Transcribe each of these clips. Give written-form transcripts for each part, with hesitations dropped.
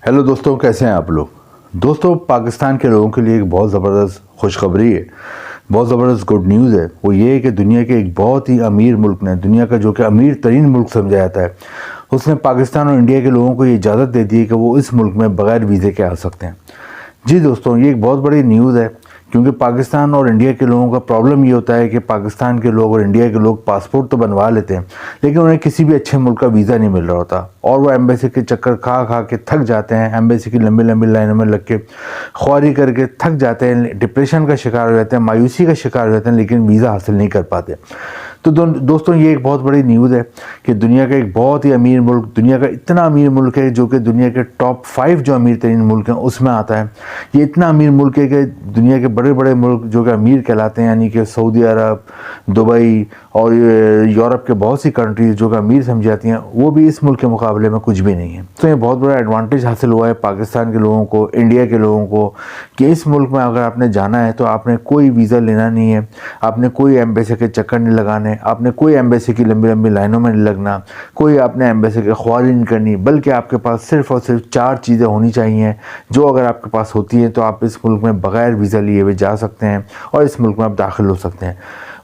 Hello दोस्तों, कैसे हैं आप लोग। दोस्तों, पाकिस्तान के लोगों के लिए एक बहुत ज़बरदस्त खुशखबरी है, बहुत ज़बरदस्त गुड न्यूज़ है। वो ये है कि दुनिया के एक बहुत ही अमीर मुल्क ने, दुनिया का जो कि अमीर तरीन मुल्क समझा जाता है, उसने पाकिस्तान और इंडिया के लोगों को ये इजाज़त दे दी है कि वो इस मुल्क में बग़ैर वीज़े के आ सकते हैं। जी दोस्तों, ये एक बहुत बड़ी न्यूज़ है, क्योंकि पाकिस्तान और इंडिया के लोगों का प्रॉब्लम ये होता है कि पाकिस्तान के लोग और इंडिया के लोग पासपोर्ट तो बनवा लेते हैं, लेकिन उन्हें किसी भी अच्छे मुल्क का वीज़ा नहीं मिल रहा होता और वो एम्बेसी के चक्कर खा खा के थक जाते हैं। एम्बेसी की लंबी लंबी लाइनों में लग के ख्वारी करके थक जाते हैं, डिप्रेशन का शिकार हो जाते हैं, मायूसी का शिकार हो जाते हैं, लेकिन वीज़ा हासिल नहीं कर पाते। तो दोस्तों, ये एक बहुत बड़ी न्यूज़ है कि दुनिया का एक बहुत ही अमीर मुल्क, दुनिया का इतना अमीर मुल्क है जो कि दुनिया के टॉप 5 जो अमीर तरीन मुल्क हैं उसमें आता है। ये इतना अमीर मुल्क है कि दुनिया के बड़े बड़े मुल्क जो कि अमीर कहलाते हैं, यानी कि सऊदी अरब, दुबई और यूरोप के बहुत सी कंट्रीज़ जो कि अमीर समझी जाती हैं, वो भी इस मुल्क के मुकाबले में कुछ भी नहीं है। तो ये बहुत बड़ा एडवांटेज हासिल हुआ है पाकिस्तान के लोगों को, इंडिया के लोगों को, कि इस मुल्क में अगर आपने जाना है तो आपने कोई वीज़ा लेना नहीं है, आपने कोई एम्बेसी के चक्कर नहीं लगाने, आपने कोई एम्बेसी की लंबी लंबी लाइनों में नहीं लगना, कोई आपने एम्बेसी की ख्वारी नहीं करनी, बल्कि आपके पास सिर्फ और सिर्फ 4 चीज़ें होनी चाहिए, जो अगर आपके पास होती हैं तो आप इस मुल्क में बग़ैर वीज़ा लिए हुए जा सकते हैं और इस मुल्क में आप दाखिल हो सकते हैं।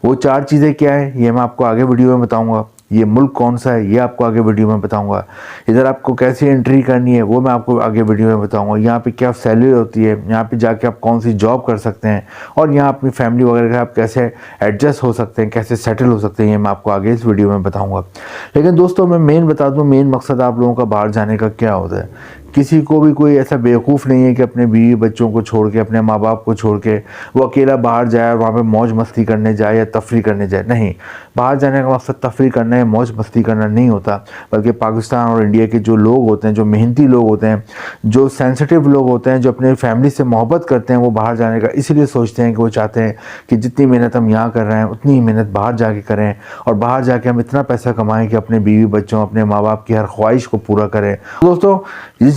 वो 4 चीज़ें क्या है, ये मैं आपको आगे वीडियो में बताऊंगा। ये मुल्क कौन सा है, ये आपको आगे वीडियो में बताऊंगा। इधर आपको कैसे एंट्री करनी है, वो मैं आपको आगे वीडियो में बताऊंगा। यहाँ पे क्या सैलरी होती है, यहाँ पे जाके आप कौन सी जॉब कर सकते हैं, और यहाँ अपनी फैमिली वगैरह का आप कैसे एडजस्ट हो सकते हैं, कैसे सेटल हो सकते हैं, ये मैं आपको आगे इस वीडियो में बताऊँगा। लेकिन दोस्तों, मैं मेन बता दूँ, मेन मकसद आप लोगों का बाहर जाने का क्या होता है। किसी को भी कोई ऐसा बेवकूफ़ नहीं है कि अपने बीवी बच्चों को छोड़ के, अपने माँ बाप को छोड़ के वो अकेला बाहर जाए और वहाँ पे मौज मस्ती करने जाए या तफरी करने जाए। नहीं, बाहर जाने का मकसद तफरी करना है, मौज मस्ती करना नहीं होता, बल्कि पाकिस्तान और इंडिया के जो लोग होते हैं, जो मेहनती लोग होते हैं, जो सेंसिटिव लोग होते हैं, जो अपने फैमिली से मोहब्बत करते हैं, वो बाहर जाने का इसलिए सोचते हैं कि वो चाहते हैं कि जितनी मेहनत हम यहाँ कर रहे हैं उतनी ही मेहनत बाहर जाके करें, और बाहर जाके हम इतना पैसा कमाएं कि अपने बीवी बच्चों, अपने माँ बाप की हर ख्वाहिश को पूरा करें। दोस्तों,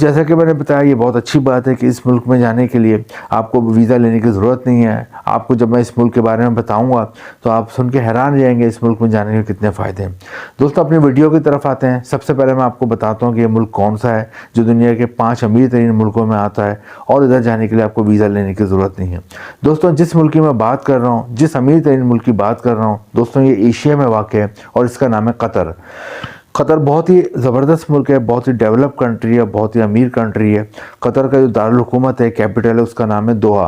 जैसा कि मैंने बताया, ये बहुत अच्छी बात है कि इस मुल्क में जाने के लिए आपको वीज़ा लेने की ज़रूरत नहीं है। आपको जब मैं इस मुल्क के बारे में बताऊंगा तो आप सुन के हैरान रह जाएंगे इस मुल्क में जाने के कितने फ़ायदे हैं। दोस्तों, अपनी वीडियो की तरफ आते हैं। सबसे पहले मैं आपको बताता हूँ कि ये मुल्क कौन सा है जो दुनिया के 5 अमीर तरीन मुल्कों में आता है, और इधर जाने के लिए आपको वीज़ा लेने की ज़रूरत नहीं है। दोस्तों, जिस मुल्क की मैं बात कर रहा हूँ, जिस अमीर तरीन मुल्क की बात कर रहा हूँ दोस्तों, ये एशिया में वाक़ है और इसका नाम है कतर। कतर बहुत ही ज़बरदस्त मुल्क है, बहुत ही डेवलप कंट्री है, बहुत ही अमीर कंट्री है। कतर का जो दारुल हुकूमत है, कैपिटल है, उसका नाम है दोहा,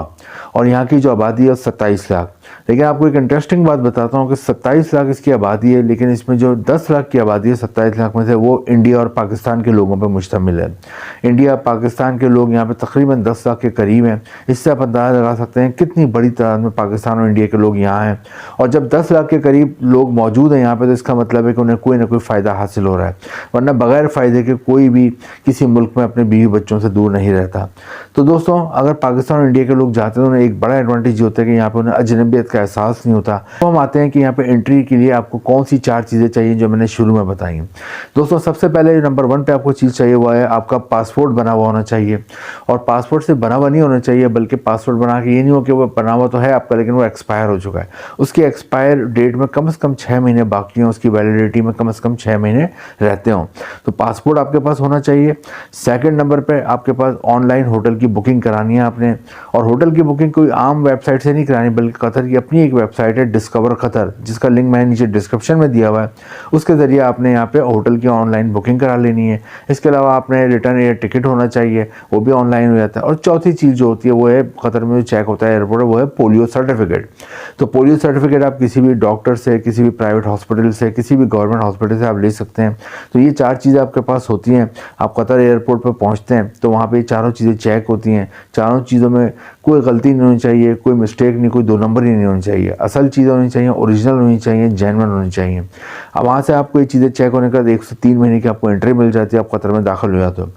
और यहाँ की जो आबादी है 27 लाख। लेकिन आपको एक इंटरेस्टिंग बात बताता हूँ कि 27 लाख इसकी आबादी है, लेकिन इसमें जो 10 लाख की आबादी है 27 लाख में से, वो इंडिया और पाकिस्तान के लोगों पर मुश्तमिल है। इंडिया पाकिस्तान के लोग यहाँ पे तकरीबन 10 लाख के करीब हैं। इससे आप अंदाज़ा लगा सकते हैं कितनी बड़ी तादाद में पाकिस्तान और इंडिया के लोग यहाँ हैं। और जब 10 लाख के करीब लोग मौजूद हैं यहाँ पे, तो इसका मतलब है कि उन्हें कोई ना कोई फ़ायदा हासिल हो रहा है, वरना बगैर फ़ायदे के कोई भी किसी मुल्क में अपने बीवी बच्चों से दूर नहीं रहता। तो दोस्तों, अगर पाकिस्तान और इंडिया के लोग जाते हैं तो उन्हें एक बड़ा एडवांटेज होता है कि यहाँ पर उन्हें अजनबियत का एहसास नहीं होता। तो हम आते हैं कि यहाँ पे एंट्री के लिए आपको कौन सी 4 चीज़ें चाहिए जो मैंने शुरू में बताई। दोस्तों, सबसे पहले नंबर 1 पे आपको चीज़ चाहिए हुआ है आपका पासपोर्ट बना हुआ होना चाहिए। और पासपोर्ट से बना हुआ नहीं होना चाहिए, बल्कि पासपोर्ट बना के ये नहीं हो कि वो बना हुआ तो है आपका, लेकिन वो एक्सपायर हो चुका है। उसकी एक्सपायर डेट में कम से कम 6 महीने बाकी हों, उसकी वैलिडिटी में कम से कम 6 महीने रहते हों। तो पासपोर्ट आपके पास होना चाहिए। सेकंड नंबर पे आपके पास ऑनलाइन होटल की बुकिंग करानी है आपने, और होटल की बुकिंग कोई आम वेबसाइट से नहीं करानी, बल्कि कतर की अपनी एक वेबसाइट है डिस्कवर कतर, जिसका लिंक मैंने नीचे डिस्क्रिप्शन में दिया हुआ है। उसके ज़रिए आपने यहाँ पे होटल की ऑनलाइन बुकिंग करा लेनी है। इसके अलावा आपने रिटर्न एयर टिकट होना चाहिए, वो भी ऑनलाइन हो जाता है। और चौथी चीज़ जो होती है वो है, कतर में जो चेक होता है एयरपोर्ट, वो है पोलियो सर्टिफिकेट। तो पोलियो सर्टिफिकेट आप किसी भी डॉक्टर से, किसी भी प्राइवेट हॉस्पिटल से, किसी भी गवर्नमेंट हॉस्पिटल से आप ले सकते हैं। तो ये 4 चीज़ें आपके पास होती हैं। आप कतर एयरपोर्ट पर पहुँचते हैं तो वहाँ पे 4 चीज़ें चेक होती हैं। 4 चीज़ों में कोई गलती नहीं होनी चाहिए, कोई मिस्टेक नहीं, कोई 2 नंबर ही नहीं होनी चाहिए। असल चीज़ें होनी चाहिए, ओरिजिनल होनी चाहिए, जेन्युइन होनी चाहिए। अब वहाँ से आपको ये चीज़ें चेक होने का 1 से 3 महीने की आपको एंट्री मिल जाती है, आप कतर में दाखिल हो जाते हो।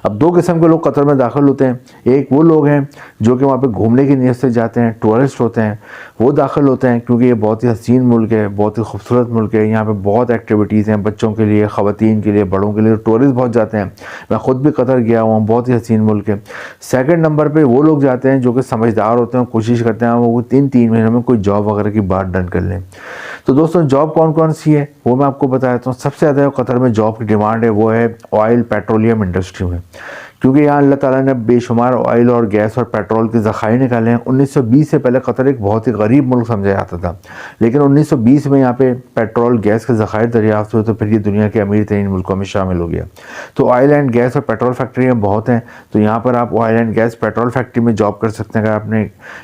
अब 2 किस्म के लोग कतर में दाखिल होते हैं। एक वो लोग हैं जो कि वहाँ पे घूमने की नीयत से जाते हैं, टूरिस्ट होते हैं, वो दाखिल होते हैं, क्योंकि ये बहुत ही हसीन मुल्क है, बहुत ही खूबसूरत मुल्क है। यहाँ पे बहुत एक्टिविटीज़ हैं बच्चों के लिए, ख़वातीन के लिए, बड़ों के लिए। टूरिस्ट बहुत जाते हैं, मैं ख़ुद भी कतर गया हुआ हूँ, बहुत ही हसीन मुल्क है। सेकंड नंबर पे वो लोग जाते हैं जो कि समझदार होते हैं, कोशिश करते हैं वो 3 महीनों में कोई जॉब वगैरह की बात डन कर लें। तो दोस्तों, जॉब कौन कौन सी है वो मैं आपको बता देता हूँ। सबसे ज़्यादा कतर में जॉब की डिमांड है वो है ऑयल पेट्रोलियम इंडस्ट्री में, क्योंकि यहाँ अल्लाह ताला ने बेशुमार ऑयल और गैस और पेट्रोल के ज़खायर निकाले हैं। 1920 से पहले कतर एक बहुत ही गरीब मुल्क समझा जाता था, लेकिन 1920 में यहाँ पे पेट्रोल गैस के ज़खायर दरियाफ्त हुए तो फिर ये दुनिया के अमीर तरीन मुल्कों में शामिल हो गया। तो ऑयल एंड गैस और पेट्रोल फैक्ट्रियाँ बहुत हैं, तो यहाँ पर आप oil and gas petrol factory में जॉब कर सकते हैं। अगर आपने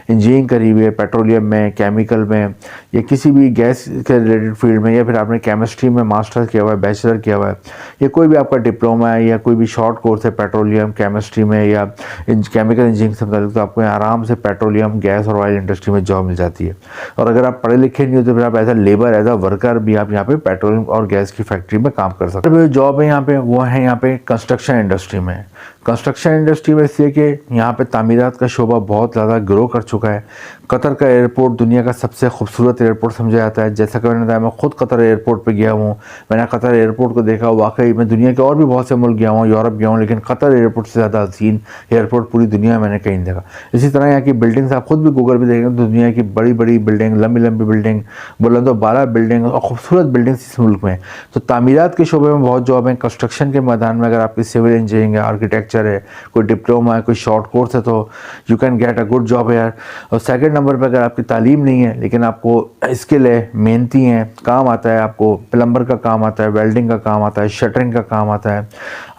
इंजीनियरिंग करी हुई है पेट्रोलियम में, केमिकल में या किसी भी गैस के रिलेटेड फील्ड में, या फिर आपने केमिस्ट्री में मास्टर किया हुआ है, बैचलर किया हुआ है, या कोई भी आपका डिप्लोमा है या कोई भी शॉर्ट कोर्स है पेट्रोलियम केमिस्ट्री में या केमिकल इंजीनियरिंग से मतलब, तो आपको आराम से पेट्रोलियम गैस और ऑयल इंडस्ट्री में जॉब मिल जाती है। और अगर आप पढ़े लिखे नहीं हो तो फिर आप as a labour, as a worker भी आप यहाँ पे पेट्रोलियम और गैस की फैक्ट्री में काम कर सकते हैं। जॉब है यहाँ पे वो है यहाँ पे कंस्ट्रक्शन इंडस्ट्री में। कंस्ट्रक्शन इंडस्ट्री में इसलिए कि यहाँ पे तामीरात का शोबा बहुत ज़्यादा ग्रो कर चुका है। कतर का एयरपोर्ट दुनिया का सबसे खूबसूरत एयरपोर्ट समझा जाता है। जैसा कि मैंने बताया, मैं खुद कतर एयरपोर्ट पे गया हूँ, मैंने कतर एयरपोर्ट को देखा। वाकई मैं दुनिया के और भी बहुत से मुल्क गया हूँ, यूरोप गया हूँ, लेकिन कतर एयरपोर्ट से ज़्यादा हसीन एयरपोर्ट पूरी दुनिया में मैंने कहीं नहीं देखा। इसी तरह यहाँ की बिल्डिंग्स आप खुद भी गूगल पर देखेंगे तो दुनिया की बड़ी बड़ी बिल्डिंग, लंबी लंबी बिल्डिंग, बुलंदो बाला बिल्डिंग और खूबसूरत बिल्डिंग्स इस मुल्क में। तो तामीरात के शोबे में बहुत जॉब है। कंस्ट्रक्शन के मैदान में अगर आपकी सिविल इंजीनियरिंग है, आर्किटेक्चर है, कोई डिप्लोमा है, कोई शॉर्ट कोर्स है, तो you can get a good job यार। और सेकंड नंबर पे अगर आपकी तालीम नहीं है लेकिन आपको स्किल है, मेहनती हैं, काम आता है, आपको प्लम्बर का काम आता है, वेल्डिंग का काम आता है, शटरिंग का काम आता है,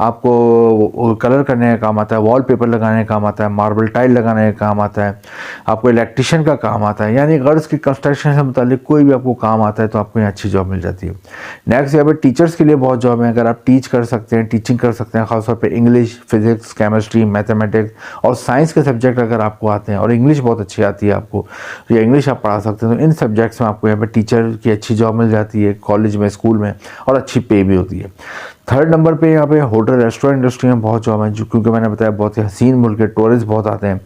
आपको कलर करने का काम आता है, वॉलपेपर लगाने का काम आता है, मार्बल टाइल लगाने का काम आता है, आपको इलेक्ट्रिशियन का काम आता है, यानी गर्ल्स की कंस्ट्रक्शन से मुतालिक कोई भी आपको काम आता है तो आपको यहाँ अच्छी जॉब मिल जाती है। नेक्स्ट यहाँ पर टीचर्स के लिए बहुत जॉब है। अगर आप टीच कर सकते हैं, टीचिंग कर सकते हैं, खासतौर पर इंग्लिश, फिजिक्स, केमिस्ट्री, मैथमेटिक्स और साइंस के सब्जेक्ट अगर आपको आते हैं और इंग्लिश बहुत अच्छी आती है आपको, या इंग्लिश आप पढ़ा सकते हैं, तो इन सब्जेक्ट्स में आपको यहाँ पे टीचर की अच्छी जॉब मिल जाती है कॉलेज में, स्कूल में, और अच्छी पे भी होती है। थर्ड नंबर पे यहाँ पे होटल रेस्टोरेंट इंडस्ट्री में बहुत जॉब है, जो क्योंकि मैंने बताया बहुत ही हसीन मुल्क के टूरिस्ट बहुत आते हैं।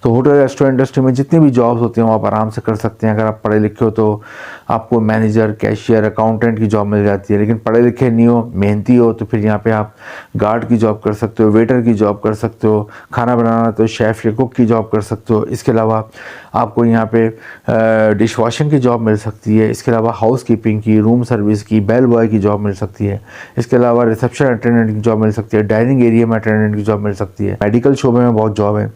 तो होटल रेस्टोरेंट इंडस्ट्री में जितनी भी जॉब्स होती हैं वो आप आराम से कर सकते हैं। अगर आप पढ़े लिखे हो तो आपको मैनेजर, कैशियर, अकाउंटेंट की जॉब मिल जाती है, लेकिन पढ़े लिखे नहीं हो, मेहनती हो, तो फिर यहाँ पे आप गार्ड की जॉब कर सकते हो, वेटर की जॉब कर सकते हो, खाना बनाना तो शेफ़ या कुक की जॉब कर सकते हो। इसके अलावा आपको यहाँ पे डिश वॉशिंग की जॉब मिल सकती है। इसके अलावा हाउस कीपिंग की, रूम सर्विस की, बेल बॉय की जॉब मिल सकती है। इसके अलावा रिसेप्शन अटेंडेंट की जॉब मिल सकती है, डाइनिंग एरिया में अटेंडेंट की जॉब मिल सकती है। मेडिकल शोबे में बहुत जॉब है।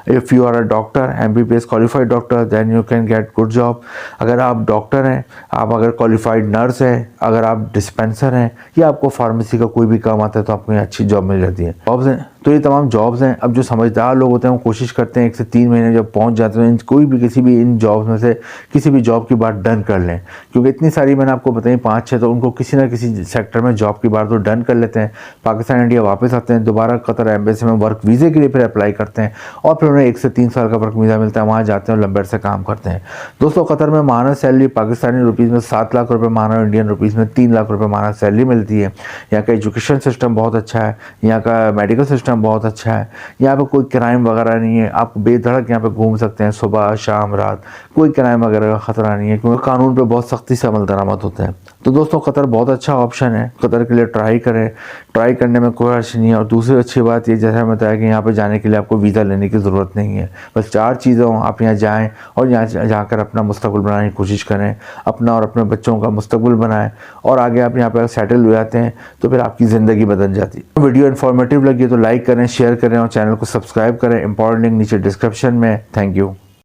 If you are a doctor, MBBS qualified doctor, then you can get good job. अगर आप डॉक्टर हैं, आप अगर क्वालिफाइड नर्स हैं, अगर आप डिस्पेंसर हैं, या आपको फार्मेसी का कोई भी काम आता है तो आपको यहाँ अच्छी जॉब मिल जाती है। जॉब्स हैं तो ये तमाम जॉब्स हैं। अब जो समझदार लोग होते हैं वो कोशिश करते हैं 1 से 3 महीने जब पहुंच जाते हैं कोई भी किसी भी इन जॉब्स में से किसी भी जॉब की बात डन कर लें, क्योंकि इतनी सारी मैंने आपको बताई 5-6, तो उनको किसी ना किसी सेक्टर में जॉब की बात तो डन कर लेते हैं। पाकिस्तान इंडिया वापस आते हैं, दोबारा कतर एम्बेसी में वर्क वीज़े के लिए फिर अप्लाई करते हैं और फिर उन्हें 1 से 3 साल का वर्क वीज़ा मिलता है। वहाँ जाते हैं और लंबे अरसे काम करते हैं। दोस्तों, कतर में माहाना सैलरी पाकिस्तानी रुपीज़ में 7 लाख रुपये माहाना, इंडियन रुपीज़ में 3 लाख रुपये माहाना सैलरी मिलती है। यहाँ का एजुकेशन सिस्टम बहुत अच्छा है, यहाँ का मेडिकल सिस्टम बहुत अच्छा है, यहाँ पे कोई क्राइम वगैरह नहीं है, आप बेधड़क यहाँ पे घूम सकते हैं सुबह शाम रात, कोई क्राइम वगैरह का ख़तरा नहीं है, क्योंकि कानून पे बहुत सख्ती से अमल दरामद होता है। तो दोस्तों, कतर बहुत अच्छा ऑप्शन है, कतर के लिए ट्राई करें, ट्राई करने में कोई अर्श नहीं है। और दूसरी अच्छी बात ये, जैसा मैं बताया कि यहाँ पे जाने के लिए आपको वीज़ा लेने की ज़रूरत नहीं है। बस 4 चीज़ें हों, आप यहाँ जाएँ और यहाँ जाकर अपना मुस्तकबिल बनाने की कोशिश करें, अपना और अपने बच्चों का मुस्तकबिल बनाएं, और आगे आप यहाँ पर सेटल हो जाते हैं तो फिर आपकी ज़िंदगी बदल जाती है। वीडियो इन्फॉर्मेटिव लगी तो लाइक करें, शेयर करें और चैनल को सब्सक्राइब करें। इंपॉर्टेंट लिंक नीचे डिस्क्रिप्शन में। Thank you.